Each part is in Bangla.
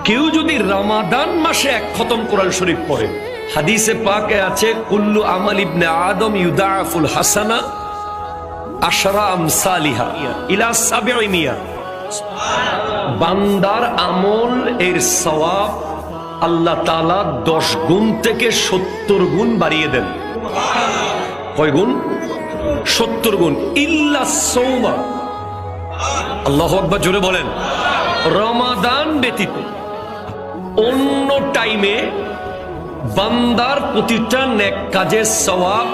কেউ যদি রমাদান মাসে এক খতম কোরআন শরীফ পড়ে, হাদিসে পাকে আছে কুল্লু আমাল ইবনে আদম ইউদাফুল হাসানা আশরা আমসালিহা ইলা 700। বান্দার আমল এর সওয়াব আল্লাহ তাআলা 10 গুণ থেকে 70 গুণ বাড়িয়ে দেন। কয় গুণ? 70 গুণ। ইল্লা সাওমা, আল্লাহু আকবার, জোরে বলেন। রমাদান ব্যতীত অন্য টাইমে বান্দার প্রতিটা নেক কাজের সওয়াব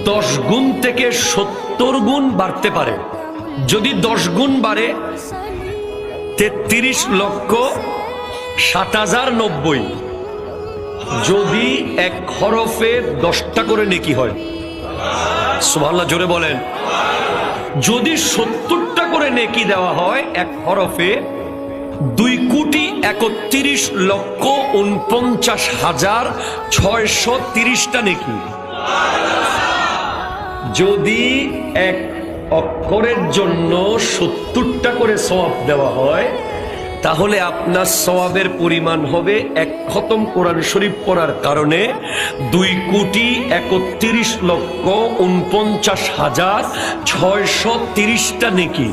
10 গুণ থেকে 70 গুণ বাড়তে পারে। যদি 10 গুণ বাড়ে 33,07,090। যদি এক হরফে 10টা করে নেকি হয়, সুবহানাল্লাহ, জোরে বলেন। যদি 70টা করে নেকি দেওয়া হয় এক হরফে, 2,41,49,630টা নেকি। যদি এক অক্ষরের জন্য 70টা করে সওয়াব দেওয়া হয়, তাহলে আপনার সওয়াবের পরিমাণ হবে এক খতম কোরআন শরীফ পড়ার কারণে 2,31,49,630টা নেকি।